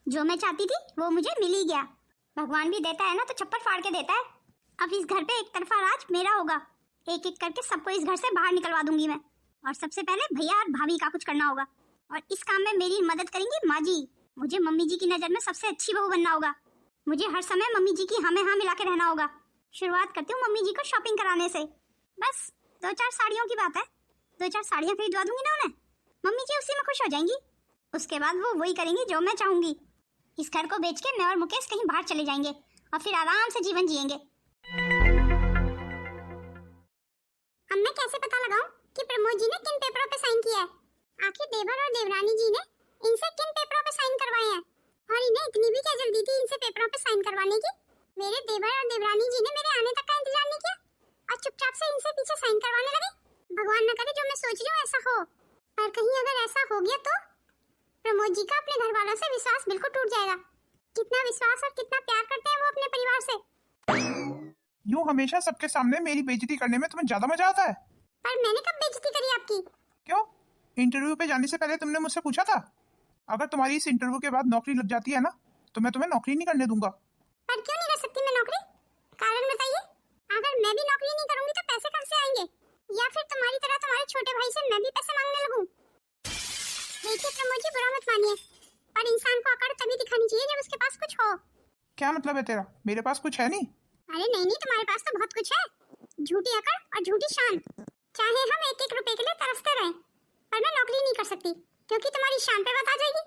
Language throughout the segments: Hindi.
जो मैं चाहती थी वो मुझे मिल ही गया। भगवान भी देता है ना तो छप्पर फाड़ के देता है। अब इस घर पे एक तरफा राज मेरा होगा। एक एक करके सबको इस घर से बाहर निकलवा दूंगी मैं। और सबसे पहले भैया और भाभी का कुछ करना होगा। और इस काम में मेरी मदद करेंगी माँ जी। मुझे मम्मी जी की नजर में सबसे अच्छी बहू बनना होगा। मुझे हर समय मम्मी जी की हमें हाँ मिला के रहना होगा। शुरुआत करती हूँ मम्मी जी को शॉपिंग कराने से। बस 2-4 साड़ियों की बात है। 2-4 साड़ियाँ खरीदवा दूंगी ना उन्हें। मम्मी जी उसी में खुश हो जाएंगी। उसके बाद वो वही करेंगी जो मैं चाहूंगी। इस घर को बेच के मैं और मुकेश कहीं बाहर चले जाएंगे और फिर आराम से जीवन जिएंगे। अब मैं कैसे पता लगाऊं कि प्रमोद जी ने किन पेपरों पे साइन किया है? आखिर देवर और देवरानी जी ने इनसे किन पेपरों पे साइन करवाए हैं? और इन्हें इतनी भी क्या जल्दी थी इनसे पेपरों पे साइन करवाने की? मेरे देवर और देवरानी जी ने मेरे आने तक का इंतजार नहीं किया और चुपचाप से इनसे पीछे साइन करवाने लगे। भगवान न करे जो मैं सोच रही हूँ ऐसा हो। पर कहीं अगर ऐसा हो गया तो प्रमोद जी का अपने घर वालों से विश्वास बिल्कुल टूट जाएगा। कितना विश्वास और कितना प्यार करते हैं वो अपने परिवार से। यूं हमेशा सबके सामने मेरी बेइज्जती करने में तुम्हें ज्यादा मजा आता है। पर मैंने कब बेइज्जती करी आपकी? क्यों? इंटरव्यू पे जाने से पहले तुमने मुझसे पूछा था। अगर तुम्हारी इस इंटरव्यू के बाद नौकरी लग जाती है ना तो मैं तुम्हें नौकरी नहीं करने दूंगा। पर क्यों नहीं कर सकती मैं नौकरी? कारण बताइए। अगर मैं भी नौकरी नहीं करूंगी तो पैसे कहाँ से आएंगे? या फिर तुम्हारी तरह तुम्हारे छोटे भाई से मैं भी पैसे मांगने लगूं? देखिए प्रमोद जी बुरा मत मानिए, पर इंसान को अकड़ तभी दिखानी चाहिए जब उसके पास कुछ हो। क्या मतलब है तेरा? मेरे पास कुछ है नहीं। अरे नहीं तुम्हारे पास तो बहुत कुछ है। झूठी अकड़ और झूठी शान। चाहे हम एक एक रुपए के लिए तरसते रहें, पर मैं नौकरी नहीं कर सकती क्योंकि तुम्हारी शान पे बात आ जाएगी।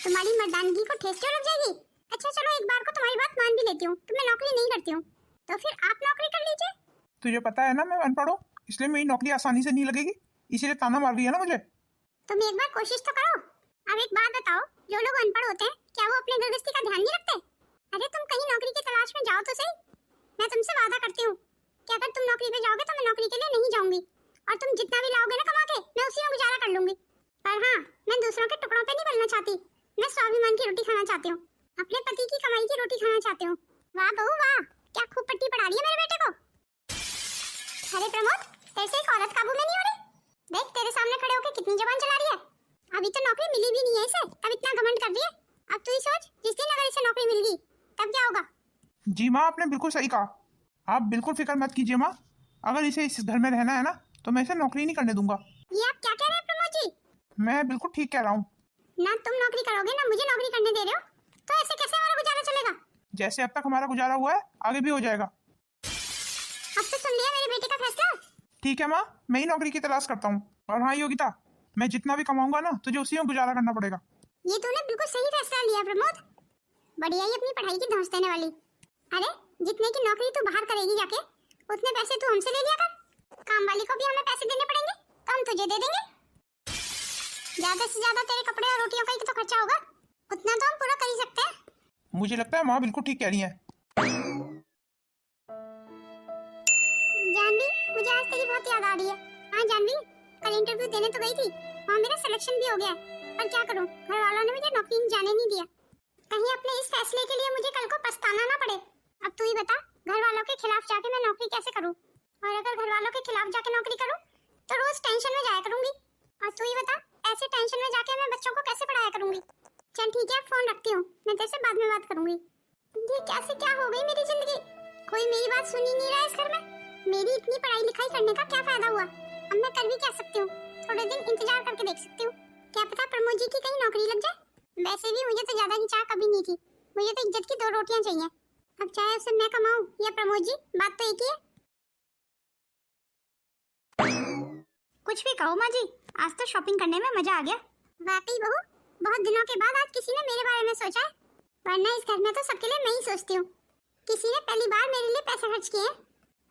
तुम्हारी मर्दानगी को ठेस क्यों लग जाएगी? अच्छा चलो एक बार को तुम्हारी बात मान भी लेती हूँ तो मैं नौकरी नहीं करती हूँ, तो फिर आप नौकरी कर लीजिए। तुझे पता है ना मैं अनपढ़ हूँ, इसलिए मेरी नौकरी आसानी से नहीं लगेगी, इसीलिए ताना मार रही है ना मुझे। तुम एक बार कोशिश तो करो। अब एक बात बताओ, जो लोग अनपढ़ होते हैं क्या वो अपने गृहस्थी का ध्यान नहीं रखते? अरे तुम कहीं नौकरी की तलाश में जाओ तो सही। मैं तुमसे वादा करती हूँ कि अगर तुम नौकरी पे जाओगे तो मैं नौकरी के लिए नहीं जाऊंगी और तुम जितना भी लाओगे ना कमा के मैं उसी में गुजारा कर लूंगी। पर हाँ, मैं दूसरों के टुकड़ों पे नहीं पलना चाहती। मैं स्वाभिमान की रोटी खाना चाहती हूँ, अपने पति की कमाई की रोटी खाना चाहती हूँ। वाह बहू वाह, क्या खूब पट्टी पढ़ा रही है मेरे बेटे को। अरे प्रमोद, तेरे से एक औरत काबू में नहीं हो रही। देख तेरे सामने खड़े होकर कितनी जबान चला रही है। अभी तो नौकरी मिली भी नहीं है इसे, तब इतना घमंड कर रही है। अब तू ही सोच, जिस दिन अगर इसे नौकरी मिल गई तब क्या होगा? जी माँ, आपने बिल्कुल सही कहा। आप बिल्कुल फिक्र मत कीजिए माँ, अगर इसे इस घर में रहना है ना तो मैं इसे नौकरी नहीं करने दूंगा। ये आप क्या कह रहे हैं प्रमोद जी? मैं बिल्कुल ठीक कह रहा हूँ। ना तुम नौकरी करोगे ना मुझे नौकरी करने दे रहे हो, तो ऐसे कैसे हमारा गुजारा चलेगा? जैसे अब तक हमारा गुजारा हुआ है आगे भी हो जाएगा। अब तो सुन लिया मेरे बेटे का फैसला। ठीक है माँ, मैं ही नौकरी की तलाश करता हूँ। और हाँ योगिता, मैं जितना भी कमाऊंगा ना तुझे उसी में गुजारा करना पड़ेगा। ये तूने बिल्कुल सही फैसला लिया प्रमोद। बढ़िया ही अपनी पढ़ाई की धौंस देने वाली। अरे जितने की नौकरी तू बाहर करेगी जाके उतने पैसे तू हमसे ले लिया कर। काम वाली को भी हमें पैसे देने पड़ेंगे तो हम तुझे दे देंगे। ज्यादा से ज्यादा तेरे कपड़े और रोटियों का ही तो खर्चा होगा, उतना तो हम पूरा कर ही सकते हैं। मुझे लगता है माँ बिल्कुल ठीक कह रही है। जानवी, मुझे आज तेरी बहुत याद आ रही है। हाँ जानवी, कल इंटरव्यू देने तो गई थी, वहाँ मेरा सिलेक्शन भी हो गया है, पर क्या करूँ घर वालों ने मुझे नौकरी जाने नहीं दिया। कहीं अपने इस फैसले के लिए मुझे कल को पछताना ना पड़े। अब तू ही बता, घर वालों के खिलाफ जाके मैं नौकरी कैसे करूँ? और अगर घर वालों के खिलाफ जाके नौकरी करूँ तो रोज टेंशन में जाया करूंगी। और तू ही बता, ऐसे टेंशन में जाके मैं बच्चों को कैसे पढ़ाया करूंगी? चल ठीक है, फोन रखती हूँ, मैं तेरे से बाद में बात करूंगी। ये कैसे क्या हो गई मेरी जिंदगी? कोई मेरी बात सुन ही नहीं रहा इस घर में। मेरी इतनी पढ़ाई लिखाई करने का क्या फायदा हुआ? अब मैं कर भी क्या सकती हूँ? थोड़े दिन इंतजार करके देख सकती हूँ, क्या पता प्रमोद जी की कहीं नौकरी लग जाए। वैसे भी मुझे तो ज्यादा की चाह कभी नहीं थी, मुझे तो इज्जत की 2 रोटियां चाहिए। अब चाहे उसे मैं कमाऊं या प्रमोद जी, बात तो एक ही है। कुछ भी कहो माँ जी, आज तो शॉपिंग करने में मजा आ गया। वाकई बहू, बहुत दिनों के बाद आज किसी ने मेरे बारे में सोचा है, वरना इस घर में तो सबके लिए मैं ही सोचती हूँ। किसी ने पहली बार मेरे लिए पैसे खर्च किए।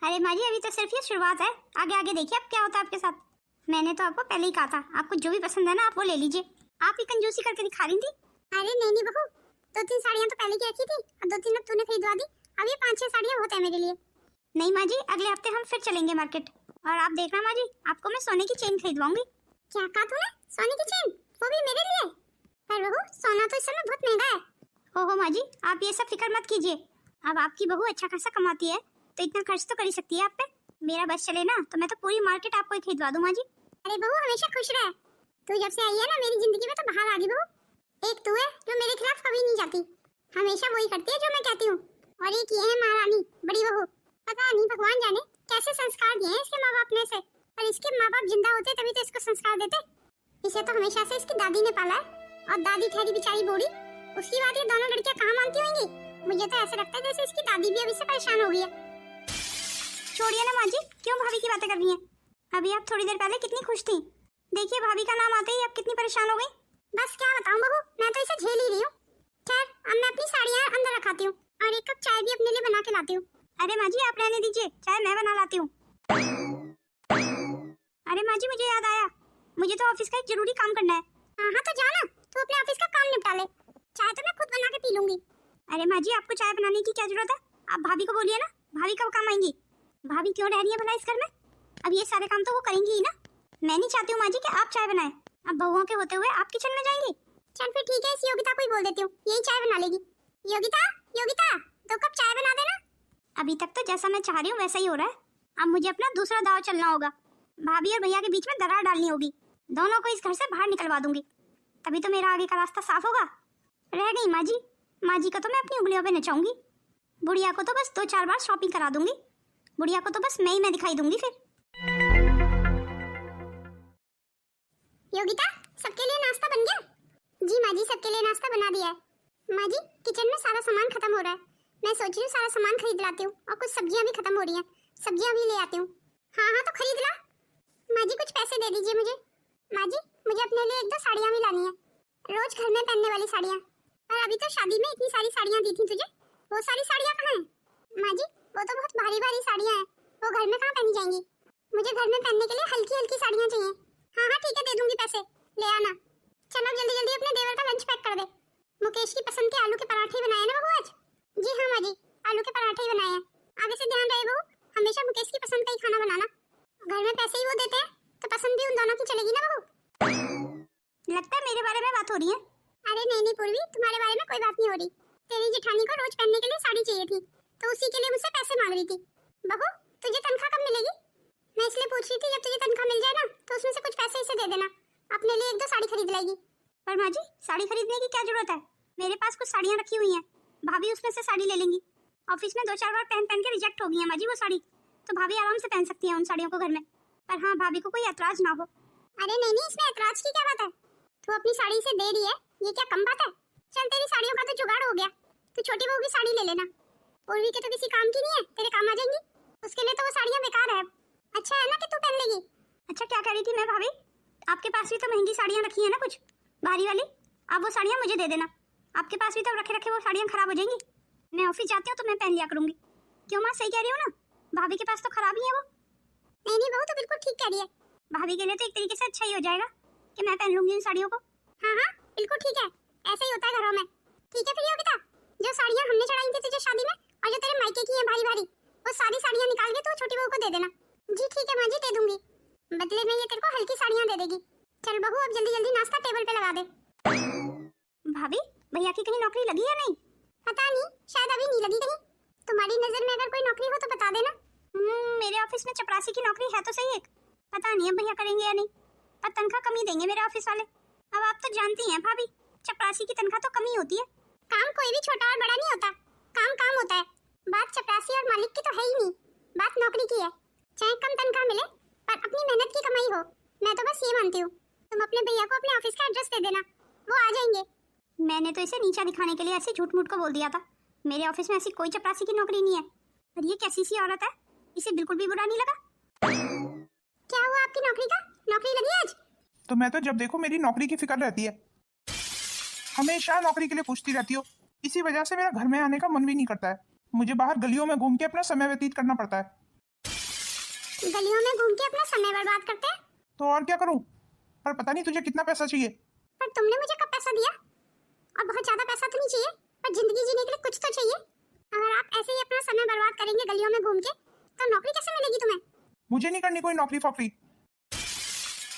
अरे माँ जी, अभी तो सिर्फ ये शुरुआत है, आगे आगे देखिए अब क्या होता है आपके साथ। मैंने तो आपको पहले ही कहा था, आपको जो भी पसंद है ना आप वो ले लीजिए। आप ही कंजूसी करके दिखा रही थी। अरे नहीं बहू, 2-3 साड़ियाँ तो पहले की रखी थी और 2-3 अब तूने खरीदवा दी। अब ये 5-6 साड़ियाँ होता है मेरे लिए। नहीं माँ जी, अगले हफ्ते हम फिर चलेंगे मार्केट, और आप देखना माँ जी, आपको मैं सोने की चेन खरीदवाऊंगी। क्या कहा तूने? सोने की चेन? वो भी मेरे लिए? पर बहू, सोना तो इस समय बहुत महंगा है। ओहो माँ जी, आप ये सब फिक्र मत कीजिए। अब आपकी बहू अच्छा खासा कमाती है तो इतना खर्च तो कर ही सकती है आप पे। मेरा बस चले ना तो मैं तो पूरी मार्केट आपको ही खरीदवा दूं माँ जी। अरे बहू, हमेशा खुश रहे। तू जब से आई है ना मेरी जिंदगी में तो बाहर आ गई बहू। एक तू है जो आती, हमेशा वही करती है जो मैं कहती हूँ। और एक ये है महारानी, बड़ी बहू। पता नहीं भगवान जाने कैसे संस्कार दिए हैं इसके माँ बाप ने इसे। और इसके माँ बाप जिंदा होते तभी तो इसको संस्कार देते। इसे तो हमेशा से इसकी दादी ने पाला है, और दादी ठहरी बेचारी बूढ़ी, उसकी बात ये दोनों लड़कियां कहाँ मानती होंगी। मुझे तो ऐसा लगता है जैसे इसकी दादी भी अभी से परेशान हो गई है। छोड़िए ना माँ जी, क्यों भाभी की बातें कर रही हैं? अभी आप थोड़ी देर पहले कितनी खुश थी, देखिए भाभी का नाम आते ही अब कितनी परेशान हो गई। बस क्या बताऊं बहू, मैं तो इसे झेल ही रही हूँ। खैर अब मैं अपनी साड़ियाँ अंदर रखाती हूँ और एक कप चाय भी अपने लिए बना के लाती हूँ। अरे माँ जी आप रहने दीजिए, चाय मैं बना लाती हूँ। अरे माँ जी मुझे याद आया, मुझे तो ऑफिस का एक जरूरी काम करना है। हाँ तो जाना, तू अपने ऑफिस का काम निपटा ले, चाय तो मैं खुद बना के पी लूंगी। अरे माँ जी आपको चाय बनाने की क्या जरूरत है, आप भाभी को बोलिए ना, भाभी कब काम आएंगी। भाभी क्यों रह रही है भला इस घर में, अब ये सारे काम तो वो करेंगी ही ना। मैं नहीं चाहती हूँ माँ जी कि आप चाय बनाएं, अब बहुओं के होते हुए आप किचन में जाएंगी। चल फिर ठीक है, इस योगिता को ही बोल देती हूँ, यही चाय बना लेगी। योगिता योगिता 2 कप चाय बना देना। अभी तक तो जैसा मैं चाह रही हूँ वैसा ही हो रहा है, अब मुझे अपना दूसरा दाव चलना होगा। भाभी और भैया के बीच में दरार डालनी होगी, दोनों को इस घर से बाहर निकलवा दूंगी, तभी तो मेरा आगे का रास्ता साफ होगा। रह गई माँ जी को तो मैं अपनी उंगलियों पे नचाऊंगी, बुढ़िया को तो बस 2-4 बार शॉपिंग करा दूंगी, बुढ़िया को तो बस मैं दिखाई दूंगी फिर। योगिता सबके लिए नाश्ता बन गया? जी माँ जी सबके लिए नाश्ता बना दिया है। माँ जी किचन में सारा सामान खत्म हो रहा है, मैं सोच रही हूँ सारा सामान खरीद लाती हूँ, और कुछ सब्जियाँ भी खत्म हो रही हैं, सब्जियाँ भी ले आती हूँ। हाँ तो खरीद ला। माँ जी कुछ पैसे दे दीजिए मुझे। माँ जी मुझे अपने लिए 1-2 साड़ियाँ भी लानी है, रोज घर में पहनने वाली साड़ियाँ। और अभी तो शादी में इतनी सारी साड़ियाँ दी थी तुझे, वो सारी साड़ियाँ कहाँ हैं? माँ जी वो तो बहुत भारी भारी साड़ियाँ हैं, वो घर में कहाँ पहनी जाएंगी, मुझे घर में पहनने के लिए हल्की हल्की साड़ियाँ चाहिए। हाँ ठीक है दे दूंगी पैसे, ले आना। चलो जल्दी जल्दी अपने देवर का लंच पैक कर दे। मुकेश की पसंद के आलू के पराठे बनाए ना बहू आज? जी हाँ माँ जी आलू के पराठे ही बनाए हैं। आगे से ध्यान रहे बहू, हमेशा मुकेश की पसंद का ही खाना बनाना, घर में पैसे ही वो देते हैं तो पसंद भी उन दोनों की चलेगी ना बहू। लगता है मेरे बारे में बात हो रही है। अरे नहीं पूर्वी, तुम्हारे बारे में कोई बात नहीं हो रही। तेरी जेठानी को रोज पहनने के लिए साड़ी चाहिए थी, तो उसी के लिए मुझसे पैसे मांग रही थी। बहू तुझे तनख्वाह कब मिलेगी? मैं इसलिए पूछ रही थी जब तुझे तनख्वाह मिल जाए ना तो उसमें से कुछ पैसे इसे दे देना, अपने लिए 1-2 साड़ी खरीद लाएगी। पर माँ जी साड़ी खरीदने की क्या जरूरत है, मेरे पास कुछ साड़ियाँ रखी हुई हैं, भाभी उसमें से साड़ी ले लेंगी। ऑफिस में 2-4 बार पहन के रिजेक्ट हो गई है माँ जी वो साड़ी, तो भाभी आराम से पहन सकती है उन साड़ियों को घर में, पर हाँ भाभी को कोई ऐतराज ना हो। अरे नहीं इसमें ऐतराज की क्या बात है, तू अपनी साड़ी से दे रही है, ये क्या कम बात है। चल तेरी साड़ियों का तो जुगाड़ हो गया, तू छोटी बहू की साड़ी ले लेना, पूर्वी के तो किसी काम की नहीं है, तेरे काम आ जाएंगी, उसके लिए तो वो साड़ियाँ बेकार है। अच्छा है ना कि तू पहन लेगी। अच्छा क्या कह रही थी मैं भाभी, आपके पास भी तो महंगी साड़ियाँ रखी है ना कुछ भारी वाली, आप वो साड़ियाँ मुझे दे देना, आपके पास भी तो रखे वो साड़ियाँ खराब हो जाएंगी, मैं ऑफिस जाती हूँ तो मैं पहन लिया करूंगी। क्यों माँ सही कह रही हूँ ना, भाभी के पास तो खराब ही है वो। नहीं बहू तो बिल्कुल ठीक कह रही है, भाभी के लिए तो एक तरीके से अच्छा ही हो जाएगा कि मैं पहन लूंगी उन साड़ियों को। हाँ बिल्कुल ठीक है, ऐसे ही होता है घरों में। ठीक है फिर योगिता, जो साड़ियाँ हमने चढ़ाई थी तुझे शादी में और जो तेरे मायके की हैं भारी भारी, वो सारी साड़ियाँ निकाल के तू छोटी बहू को दे देना। जी ठीक है माँ जी दे दूंगी, बदले में ये तेरे को हल्की साड़ियाँ दे देगी। चल बहू अब जल्दी जल्दी नाश्ता टेबल पे लगा दे। भाभी भैया की कहीं नौकरी लगी या नहीं? पता नहीं, शायद अभी नहीं लगी कहीं। तुम्हारी नजर में अगर कोई नौकरी हो तो बता देना। मेरे ऑफिस में चपरासी की नौकरी है तो सही एक, पता नहीं है भैया करेंगे या नहीं, पर तनख्वाह कम ही देंगे मेरे ऑफिस वाले। अब आप तो जानती हैं भाभी, चपरासी की तनख्वाह तो कम ही होती है। काम कोई भी छोटा और बड़ा नहीं होता, काम होता है। बात चपरासी और मालिक की तो है ही नहीं, बात नौकरी की है। चाहे कम तनख्वाह मिले पर अपनी मेहनत की कमाई हो, मैं तो बस ये मानती हूँ। तुम अपने भैया को अपने ऑफिस का एड्रेस दे देना, वो आ जाएंगे। मैंने तो इसे नीचा दिखाने के लिए ऐसे झूठ मूठ को बोल दिया था, मेरे ऑफिस में ऐसी कोई चपरासी की नौकरी नहीं है। पर ये कैसी सी औरत है, इसे बिल्कुल भी बुरा नहीं लगा। क्या हुआ आपकी नौकरी का, नौकरी लगी आज? तो मैं तो जब देखो मेरी नौकरी की फिक्र रहती है, हमेशा नौकरी के लिए पूछती रहती हो, इसी वजह से मेरा घर में आने का मन भी नहीं करता है, मुझे बाहर गलियों में घूम के अपना समय व्यतीत करना पड़ता है। गलियों में घूम के अपना समय बर्बाद करते हैं? तो और क्या करूं, पर पता नहीं तुझे कितना पैसा चाहिए। पर तुमने मुझे कब पैसा दिया, और बहुत ज्यादा पैसा तो नहीं चाहिए, पर जिंदगी जीने के लिए कुछ तो चाहिए। अगर आप ऐसे ही अपना समय बर्बाद करेंगे गलियों में घूम के, तो नौकरी कैसे मिलेगी तुम्हें? मुझे नहीं करनी कोई नौकरी फौकरी,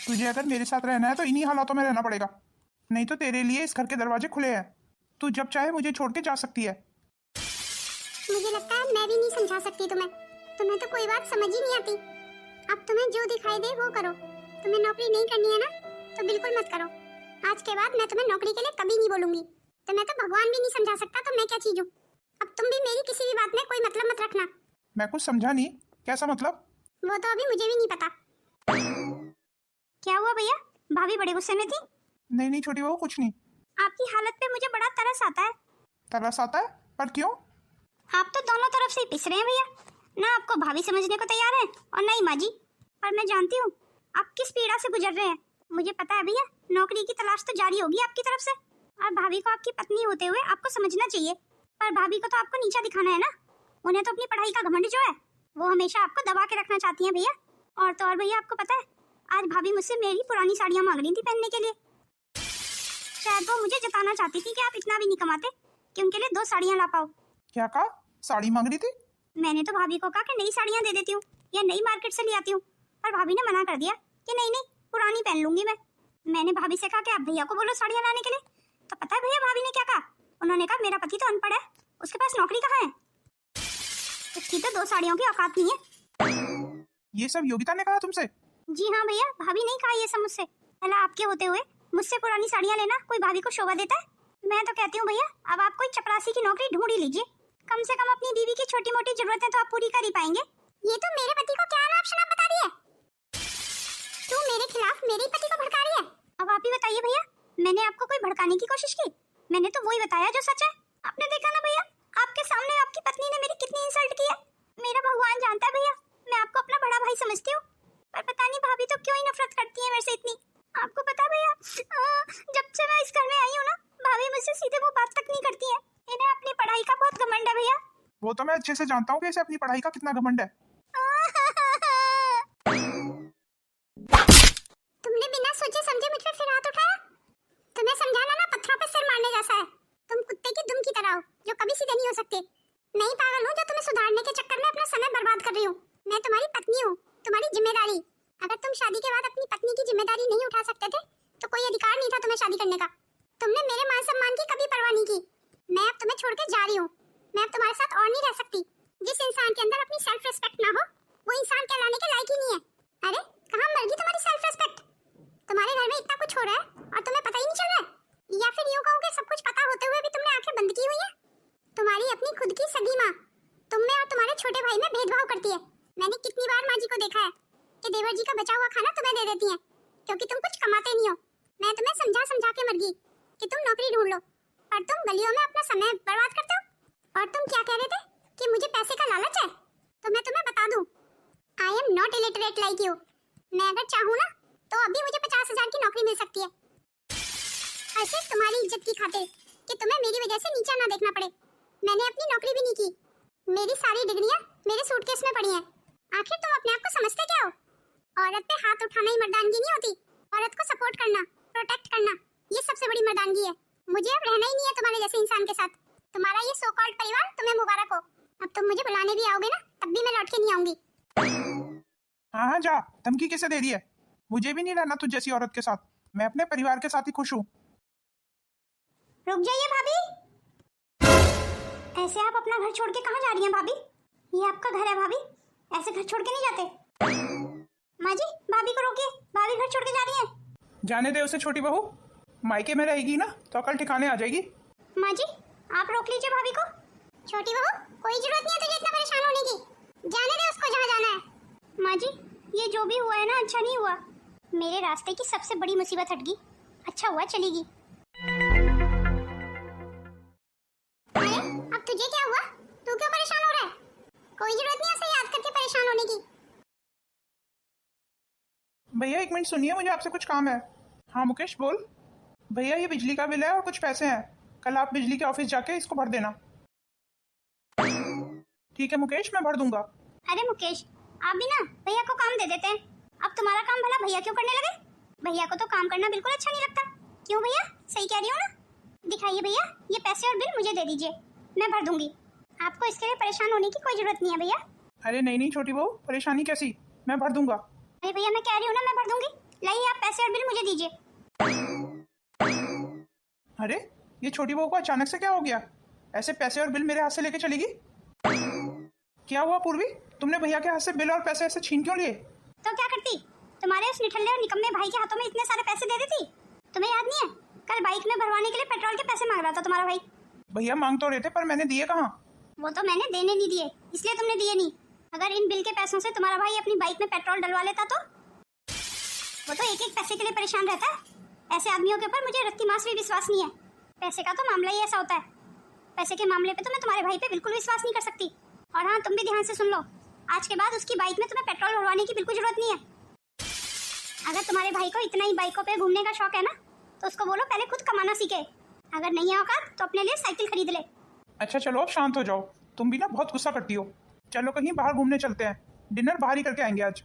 तुझे अगर मेरे साथ रहना है तो इन्हीं हालातों में रहना पड़ेगा, नहीं तो तेरे लिए इस घर के दरवाजे खुले हैं, तू जब चाहे मुझे छोड़ के जा सकती है। मुझे लगता है मैं भी नहीं समझा सकती तुम्हें तो कोई बात समझ ही नहीं आती। अब तुम्हें जो दिखाई दे वो करो, तुम्हें नौकरी नहीं करनी है ना तो बिल्कुल मत करो। आज के बाद मैं तुम्हें नौकरी के लिए कभी नहीं बोलूंगी। तुम्हें तो भगवान भी नहीं समझा सकता तो मैं क्या चीज हूँ। अब तुम भी मेरी किसी भी बात में कोई मतलब मत रखना। मैं कुछ समझा नहीं, कैसा मतलब? वो तो अभी मुझे भी नहीं पता। क्या हुआ भैया, भाभी बड़े गुस्से में थी? नहीं नहीं छोटी बहू, कुछ नहीं। आपकी हालत पे मुझे बड़ा तरस आता है। तरस आता है? पर क्यों? आप तो दोनों तरफ से ही पिस रहे हैं भैया, ना आपको भाभी समझने को तैयार है और ना ही माँ जी। पर मैं जानती हूँ आप किस पीड़ा से गुजर रहे हैं। मुझे पता है भैया, नौकरी की तलाश तो जारी होगी आपकी तरफ से, और भाभी को आपकी पत्नी होते हुए आपको समझना चाहिए। पर भाभी को तो आपको नीचा दिखाना है ना, उन्हें तो अपनी पढ़ाई का घमंड जो है वो हमेशा आपको दबा के रखना चाहती हैं भैया। और तो और भैया, आपको पता है आज भाभी मुझसे मेरी पुरानी साड़ियाँ मांग रही थी पहनने के लिए। शायद वो मुझे जताना चाहती थी कि आप इतना भी नहीं कमाते कि उनके लिए 2 साड़ियाँ ला पाओ। क्या कहा? साड़ी मांग रही थी? मैंने तो भाभी को कहा कि नई साड़ियाँ दे देती हूँ या नई मार्केट से ले आती हूँ, पर भाभी ने मना कर दिया कि नहीं नहीं, पुरानी पहन लूंगी मैं। मैंने भाभी से कहा कि आप भैया को बोलो साड़ियाँ लाने के लिए, तो पता है भैया भाभी ने क्या कहा? उन्होंने कहा मेरा पति तो अनपढ़ है, उसके पास नौकरी कहाँ है, उसकी तो 2 साड़ियों की औकात नहीं है। ये सब योगिता ने कहा तुमसे? जी हाँ भैया, भाभी नहीं कहा ये सब मुझसे। भला आपके होते हुए मुझसे पुरानी साड़ियाँ लेना कोई भाभी को शोभा देता है? मैं तो कहती हूँ भैया, अब आप कोई चपरासी की नौकरी ढूंढ ही लीजिए। कम से कम अपनी बीवी की छोटी मोटी जरूरतें तो आप पूरी कर ही पाएंगे। ये तो मेरे पति को क्या नाम शनाप बता रही है? तू मेरे खिलाफ मेरे पति को भड़का रही है। अब आप ही बताइए भैया, मैंने आपको कोई भड़काने की कोशिश की? मैंने तो वही बताया जो सच है। आपने देखा ना भैया, आपके सामने आपकी पत्नी ने मेरी कितनी इंसल्ट की है। मेरा भगवान जानता है भैया, मैं आपको अपना बड़ा भाई समझती हूँ, पर पता नहीं भाभी तो क्यों ही नफरत करती है मेरे से इतनी। आपको पता भैया, जब से मैं इस घर में आई हूँ ना, भाभी मुझसे सीधे वो बात तक नहीं करती है। इन्हें अपनी पढ़ाई का बहुत घमंड है भैया। वो तो मैं अच्छे से जानता हूँ कि इसे अपनी पढ़ाई का कितना घमंड है। तुमने बिना सोचे समझे मुझ पे फिर हाथ उठाया। तुम्हें समझाना ना पत्थरों पे सिर मारने जैसा है। तुम कुत्ते की दुम की तरह हो जो कभी सीधे नहीं हो सकते। मैं ही पागल हूँ जो तुम्हें सुधारने के चक्कर में अपना समय बर्बाद कर रही हूँ। मैं तुम्हारी पत्नी हूँ, तुम्हारी जिम्मेदारी। अगर तुम शादी के बाद अपनी पत्नी की जिम्मेदारी नहीं उठा सकते थे तो कोई अधिकार नहीं था तुम्हें शादी करने का। तुमने मेरे मान सम्मान की कभी परवाह नहीं की। मैं अब तुम्हें छोड़ के जा रही हूँ। मैं अब तुम्हारे साथ और नहीं रह सकती। जिस इंसान के अंदर अपनी सेल्फ रिस्पेक्ट ना हो वो इंसान कहलाने के लायक ही नहीं है। अरे कहाँ मर गई तुम्हारी सेल्फ रिस्पेक्ट? तुम्हारे घर में इतना कुछ हो रहा है और तुम्हें पता ही नहीं चल रहा है, या फिर यूँ कहूँ कि सब कुछ पता होते हुए भी तुमने आंखें बंद की हुई है। तुम्हारी अपनी खुद की सगी माँ तुम में और तुम्हारे छोटे भाई में भेदभाव करती है। मैंने कितनी बार माँ जी को देखा है कि देवर जी का बचा हुआ खाना तुम्हें दे देती हैं क्योंकि तुम कुछ कमाते नहीं हो। मैं तुम्हें समझा समझा के मर गई कि तुम नौकरी ढूंढ लो, पर तुम गलियों में अपना समय बर्बाद करते हो। और तुम क्या कह रहे थे कि मुझे पैसे का लालच है? तो मैं तुम्हें बता दूं, I am not illiterate like you. मैं अगर चाहूँ ना तो अभी मुझे 50,000 की नौकरी मिल सकती है, और सिर्फ तुम्हारी इज्जत की खातिर कि तुम्हें मेरी वजह से नीचा ना देखना पड़े। मैंने अपनी नौकरी भी नहीं की, मेरी सारी डिग्रियां मेरे सूटकेस में पड़ी हैं। आखिर तुम अपने आप को समझते क्या हो? औरत पे हाथ उठाना ही मर्दानगी नहीं होती, औरत को सपोर्ट करना, प्रोटेक्ट करना, ये सबसे बड़ी मर्दानगी है। मुझे अब रहना ही नहीं है तुम्हारे जैसे इंसान के साथ। तुम्हारा ये सो कॉल्ड परिवार तुम्हें मुबारक हो। अब तुम मुझे बुलाने भी आओगे ना, तब भी मैं लौट के नहीं आऊंगी। हाँ हाँ जा, धमकी कैसे दे रही है? मुझे भी नहीं रहना तुझ जैसी औरत के साथ। मैं अपने परिवार के साथ ही खुश हूँ। रुक जाइए भाभी, ऐसे आप अपना घर छोड़ के कहाँ जा रही हैं भाभी? ये आपका घर है भाभी, ऐसे घर छोड़ के नहीं जाते। माँ जी, भाभी को रोकिए, भाभी घर छोड़ के जा रही है। जाने दे उसे छोटी बहू, मायके में रहेगी ना तो अकल ठिकाने आ जाएगी। माँ जी, आप रोक लीजिए भाभी को। छोटी बहू, कोई जरूरत नहीं है तुझे इतना परेशान होने की, जाने दे उसको जहाँ जाना है। माँ जी, ये जो भी हुआ है ना, अच्छा नहीं हुआ। मेरे रास्ते की सबसे बड़ी मुसीबत हट गई, अच्छा हुआ चलेगी। अरे अब तुझे क्या हुआ? तू क्यों परेशान हो रहा है? कोई जरूरत नहीं है उसे याद करके परेशान होने की। भैया 1 मिनट सुनिए, मुझे आपसे कुछ काम है। हाँ मुकेश बोल। भैया ये बिजली का बिल है और कुछ पैसे हैं, कल आप बिजली के ऑफिस जाके इसको भर देना। ठीक है मुकेश, मैं भर दूंगा। अरे मुकेश, आप भी ना भैया को काम दे देते हैं। अब तुम्हारा काम भला भैया क्यों करने लगे? भैया को तो काम करना बिल्कुल अच्छा नहीं लगता। क्यों भैया, सही कह रही हूँ ना? दिखाइए भैया, ये पैसे और बिल मुझे दे दीजिए, मैं भर दूंगी। आपको इसके लिए परेशान होने की कोई जरूरत नहीं है भैया। अरे नहीं नहीं छोटी बहू, परेशानी कैसी, मैं भर दूंगा। अरे भैया, मैं कह रही हूँ ना, मैं भर दूंगी। लाइए आप पैसे और बिल मुझे दीजिए। अरे ये छोटी बहू को अचानक से क्या हो गया? ऐसे पैसे और बिल मेरे हाथ से लेके चलेगी? क्या हुआ पूर्वी, तुमने भैया के हाथ से बिल और पैसे ऐसे छीन क्यों लिए? तो क्या करती, तुम्हारे उस निठल्ले और निकम्मे भाई के हाथों में इतने सारे पैसे दे देती। तुम्हें याद नहीं है कल बाइक में भरवाने के लिए पेट्रोल के पैसे मांग रहा था तुम्हारा भाई। भैया मांग तो रहे थे पर मैंने दिए कहाँ। वो तो मैंने देने नहीं दिए, इसलिए तुमने दिए नहीं। अगर इन बिल के पैसों से तुम्हारा भाई अपनी बाइक में पेट्रोल डलवा लेता तो। वो तो एक एक पैसे के लिए परेशान रहता है। ऐसे आदमियों के ऊपर मुझे रत्ती मास भी विश्वास नहीं है। पैसे का तो मामला ही ऐसा होता है। पैसे के मामले पे तो मैं तुम्हारे भाई पे बिल्कुल विश्वास नहीं कर सकती। और हाँ, तुम भी ध्यान से सुन लो, आज के बाद उसकी बाइक में तुम्हें पेट्रोल भरवाने की बिल्कुल जरूरत नहीं है। अगर तुम्हारे भाई को इतना ही बाइकों पे घूमने का शौक है ना, तो उसको बोलो पहले खुद कमाना सीखे। अगर नहीं है औकात तो अपने लिए साइकिल खरीद ले। अच्छा चलो अब शांत हो जाओ, तुम भी ना बहुत गुस्सा करती हो। चलो कहीं बाहर घूमने चलते हैं, डिनर बाहर ही करके आएंगे आज।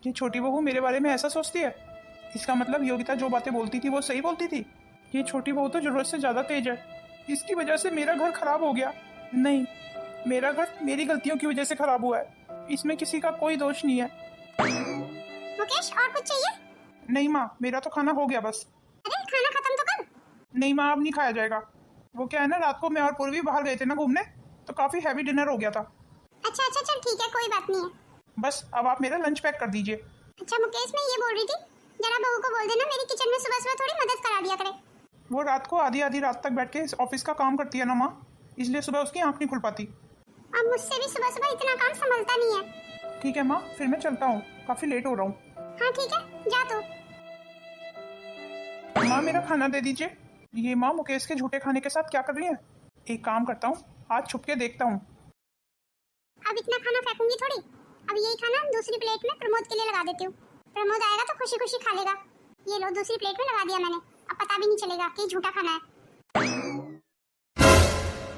ये छोटी बहू मेरे बारे में ऐसा सोचती है, इसका मतलब योगिता जो बातें बोलती थी वो सही बोलती थी। ये छोटी बहू तो जरूरत से ज्यादा तेज है, इसकी वजह से मेरा घर खराब हो गया। नहीं, मेरा घर मेरी गलतियों की वजह से खराब हुआ है, इसमें किसी का कोई दोष नहीं है। मुकेश और कुछ चाहिए? नहीं माँ, मेरा तो खाना हो गया बस। अरे खाना खत्म तो कर। नहीं माँ, अब नहीं खाया जाएगा। वो क्या है ना, रात को मैं और पूर्वी बाहर गए थे ना घूमने, तो काफी हैवी डिनर हो गया था। अच्छा अच्छा चल ठीक है, कोई बात नहीं है। बस अब आप मेरा लंच पैक कर दीजिए। अच्छा मुकेश, मैं ये बोल रही थी, जरा बहू को बोल देना मेरी किचन में सुबह सुबह थोड़ी मदद करा दिया करे। वो रात को आधी आधी रात तक बैठ के ऑफिस का काम करती है ना माँ, इसलिए सुबह उसकी आंख नहीं खुल पाती। अब मुझसे भी सुबह सुबह इतना काम संभलता नहीं है। ठीक है माँ, फिर मैं चलता हूँ, काफी लेट हो रहा हूँ। हाँ ठीक है, जा तू। माँ मेरा खाना दे दीजिए। ये माँ मुकेश के झूठे खाने के साथ क्या कर रही है। एक काम करता हूँ, आज छुप के देखता हूँ। अब इतना खाना फेंकूंगी थोड़ी। अब यही खाना दूसरी प्लेट में प्रमोद के लिए लगा देती हूँ। प्रमोद आएगा तो खुशी खुशी खा लेगा। ये लो, दूसरी प्लेट में लगा दिया मैंने, अब पता भी नहीं चलेगा कि झूठा खाना है।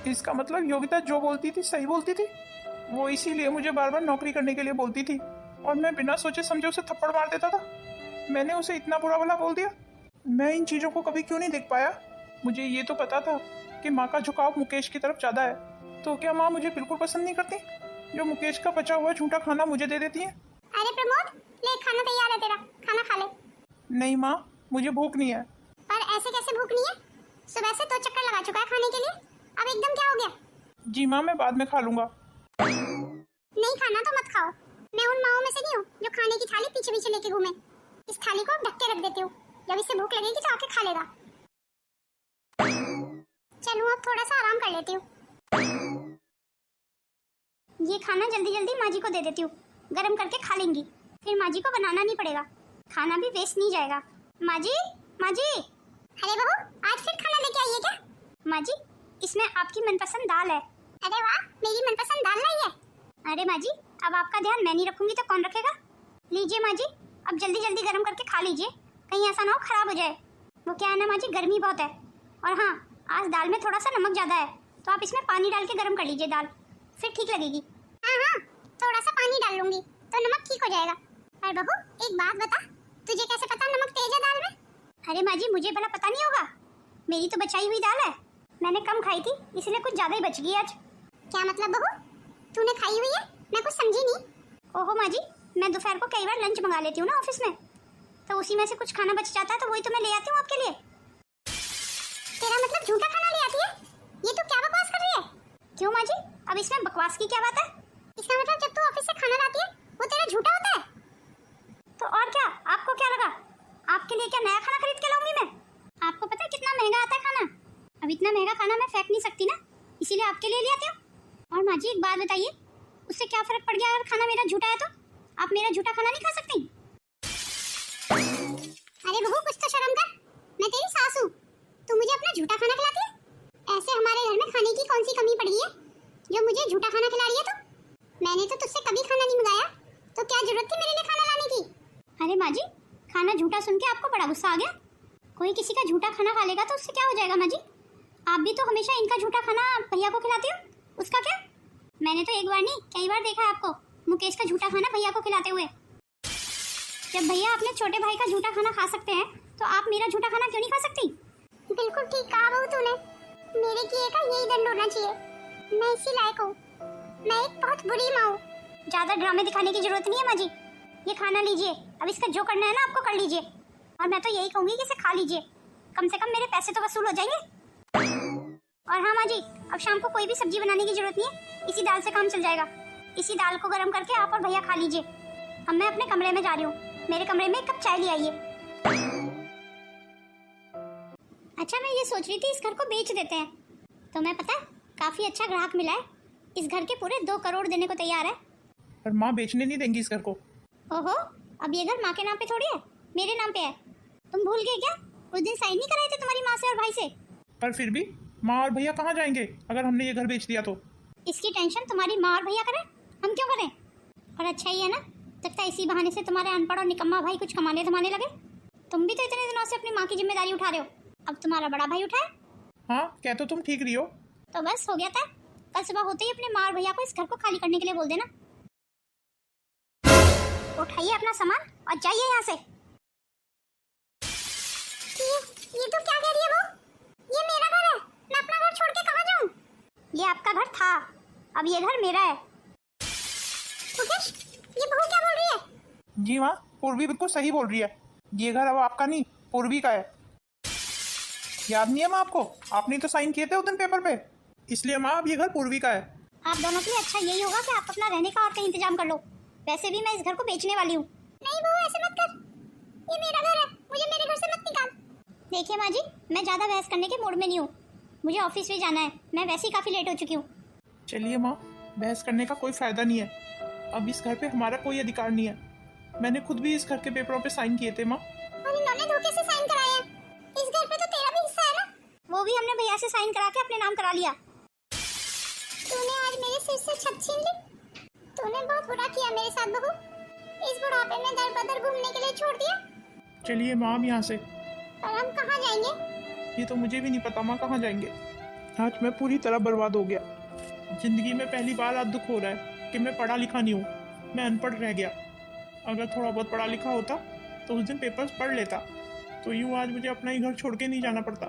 इसका मतलब योगिता जो बोलती थी सही बोलती थी। वो इसीलिए मुझे बार बार नौकरी करने के लिए बोलती थी और मैं बिना सोचे समझे उसे थप्पड़ मार देता था। मैंने उसे इतना बुरा भला बोल दिया। मैं इन चीजों को कभी क्यों नहीं देख पाया। मुझे ये तो पता था कि माँ का झुकाव मुकेश की तरफ ज्यादा है, तो क्या माँ मुझे बिल्कुल पसंद नहीं करती जो मुकेश का बचा हुआ झूठा खाना मुझे दे देती है। अरे प्रमोद, ले खाना तैयार है तेरा, खाना खा ले। नहीं माँ, मुझे भूख नहीं है। पर ऐसे कैसे भूख नहीं है? सुबह से 2 चक्कर लगा चुका है खाने के लिए, अब एकदम क्या हो गया? जी माँ, मैं बाद में खा लूंगा। नहीं खाना तो मत खाओ। मैं उन माओं में से नहीं हूँ जो खाने की थाली पीछे पीछे लेके घूमे। इस थाली को ढक के रख देती हूँ, जब इसे भूख लगेगी तो आके खा लेगा। चलूँ अब थोड़ा सा आराम कर लेती हूँ। ये खाना जल्दी जल्दी माँ जी को दे देती हूँ, गरम करके खा लेंगी, फिर माँ जी को बनाना नहीं पड़ेगा, खाना भी वेस्ट नहीं जाएगा। माँ जी, माँ जी। अरे बहू, आज फिर खाना लेके आई है क्या? माँ जी, इसमें आपकी मनपसंद दाल है। अरे वाह, मेरी मनपसंद दाल लाई है। अरे माँ जी, अब आपका ध्यान मैं नहीं रखूंगी तो कौन रखेगा? लीजिए माँ जी, अब जल्दी जल्दी गर्म करके खा लीजिए, कहीं ऐसा ना हो खराब हो जाए। वो क्या है ना माँ जी, गर्मी बहुत है, और हाँ आज दाल में थोड़ा सा नमक ज़्यादा है, तो आप इसमें पानी डाल के गर्म कर लीजिए दाल, फिर ठीक लगेगी। हाँ हाँ, थोड़ा सा पानी डाल लूंगी तो नमक ठीक हो जाएगा। और बहू एक बात बता, तुझे कैसे पता नमक तेज है दाल में? अरे माँ जी, मुझे भला पता नहीं होगा? मेरी तो बचाई हुई दाल है, मैंने कम खाई थी इसलिए कुछ ज्यादा ही बच गई आज। क्या मतलब बहू, तूने खाई हुई है? मैं कुछ समझी नहीं। ओहो माँ जी, मैं दोपहर को कई बार लंच मंगा लेती हूँ ना ऑफिस में, तो उसी में से कुछ खाना बच जाता है तो वही तो मैं ले आती हूँ आपके लिए। तेरा मतलब झूठा खाना ले आती है? ये तू क्या बकवास कर रही है? क्यों माँ जी, अब इसमें बकवास की क्या बात है? इसका मतलब जब तू ऑफिस से खाना लाती है वो तेरा झूठा होता है? तो और क्या, आपको क्या लगा आपके लिए क्या नया खाना खरीद के लाऊंगी मैं? आपको पता है कितना महंगा आता है खाना? अब इतना महंगा खाना मैं फेंक नहीं सकती ना, इसीलिए आपके लिए ले आती हूँ। और माँ जी एक बात बताइए, उससे क्या फर्क पड़ गया अगर खाना मेरा झूठा है तो? आप मेरा झूठा खाना नहीं खा सकती? अरे बहू कुछ तो शर्म कर, मैं तेरी सास हूँ, तू मुझे अपना झूठा खाना खिलाती है? ऐसे हमारे घर में खाने की कौन सी कमी पड़ी है जो मुझे झूठा खाना खिला रही है तू? मैंने तो तुझसे कभी खाना नहीं मंगाया, तो क्या जरूरत थी मेरे लिए खाना लाने की? अरे माँ जी, खाना झूठा सुन के आपको बड़ा गुस्सा आ गया? कोई किसी का झूठा खाना खा लेगा तो उससे क्या हो जाएगा माँ जी? आप भी तो हमेशा इनका झूठा खाना भैया को खिलाती हो, उसका क्या? मैंने तो एक बार नहीं कई बार देखा है आपको मुकेश का झूठा खाना भैया को खिलाते हुए। जब भैया अपने छोटे भाई का झूठा खाना खा सकते हैं तो आप मेरा झूठा खाना क्यों नहीं खा सकती? बिल्कुल ठीक कहा बहू तूने, मेरे किए का यही दंड होना चाहिए। मैं इसी लायक हूँ, मैं एक बहुत बुरी माँ हूँ। ज्यादा ड्रामे दिखाने की जरूरत नहीं है माँ जी, ये खाना लीजिए, अब इसका जो करना है ना आपको कर लीजिए, और मैं तो यही कहूंगी कि इसे खा लीजिए, कम से कम मेरे पैसे तो वसूल हो जाएंगे। और हाँ माँ जी, अब शाम को कोई भी सब्जी बनाने की जरूरत नहीं है, इसी दाल से काम चल जाएगा। इसी दाल को गर्म करके आप और भैया खा लीजिए। अब मैं अपने कमरे में जा रही हूँ, मेरे कमरे में एक कप चाय ले आइए। अच्छा, मैं ये सोच रही थी इस घर को बेच देते हैं। तो मैं पता है काफी अच्छा ग्राहक मिला है, इस घर के पूरे 2 करोड़ देने को तैयार है। पर माँ बेचने नहीं देंगी इस घर को। ओहो, अब ये घर माँ के नाम पे थोड़ी है, मेरे नाम पे है। तुम भूल गए क्या? उस दिन साइन नहीं कराए थे तुम्हारी माँ से और भाई से। पर फिर भी माँ और भैया कहाँ जाएंगे अगर हमने ये घर बेच दिया तो? इसकी टेंशन तुम्हारी माँ और भैया करें, हम क्यों करें? और अच्छा ही है ना, लगता है इसी बहाने से तुम्हारे अनपढ़ और निकम्मा भाई कुछ कमाने धमाने लगे। तुम भी तो इतने दिनों से अपनी माँ की जिम्मेदारी उठा रहे हो, अब तुम्हारा बड़ा भाई उठाए। हाँ, क्या तो तुम ठीक रही हो। तो बस हो गया था, कल सुबह होते ही अपने माँ और भैया को इस घर को खाली करने के लिए बोल देना। उठाइए अपना सामान और जाइए यहाँ से। ये तो क्या कह रही है वो? ये मेरा घर है, मैं अपना घर छोड़ के कहाँ जाऊँ? ये आपका घर था, अब ये घर मेरा है। मुकेश, ये बहू क्या बोल रही है? जी माँ, पूर्वी बिल्कुल सही बोल रही है। ये घर अब आपका नहीं, पूर्वी का है। याद नहीं है माँ आपको? आपने तो साइन किए थे उस दिन पेपर पे, इसलिए माँ अब ये घर पूर्वी का है। आप दोनों के लिए अच्छा यही होगा कि आप अपना रहने का और कहीं इंतजाम कर लो। वैसे भी मैं इस घर को बेचने वाली हूँ। नहीं बहू, ऐसे मत कर, ये मेरा घर है, मुझे मेरे घर से मत निकाल। देखिए माँ जी, मैं ज्यादा बहस करने के मूड में नहीं हूँ, मुझे ऑफिस भी जाना है, मैं वैसे ही काफी लेट हो चुकी हूँ। चलिए माँ, बहस करने का कोई फायदा नहीं है, अब इस घर पे हमारा कोई अधिकार नहीं है। मैंने खुद भी इस घर के पेपरों पे साइन किए थे माँ। और इन्होंने धोखे से साइन कराए हैं, इस घर पे तो तेरा भी हिस्सा है ना? वो भी हमने भैया से साइन करा के अपने नाम करा लिया। तूने आज मेरे सिर से छत छीन ली, तूने बहुत बुरा किया मेरे साथ बहू। इस बुढ़ापे में दर बदर घूमने के लिए छोड़ दिया। चलिए माँ, अब यहाँ से। पर हम कहाँ जाएंगे? ये तो मुझे भी नहीं पता माँ, कहाँ जाएंगे। आज मैं पूरी तरह बर्बाद हो गया। जिंदगी में पहली बार आज दुख हो रहा है कि मैं पढ़ा लिखा नहीं हूँ, मैं अनपढ़ रह गया। अगर थोड़ा बहुत पढ़ा लिखा होता तो उस दिन पेपर्स पढ़ लेता, तो यूँ आज मुझे अपना ही घर छोड़ के नहीं जाना पड़ता।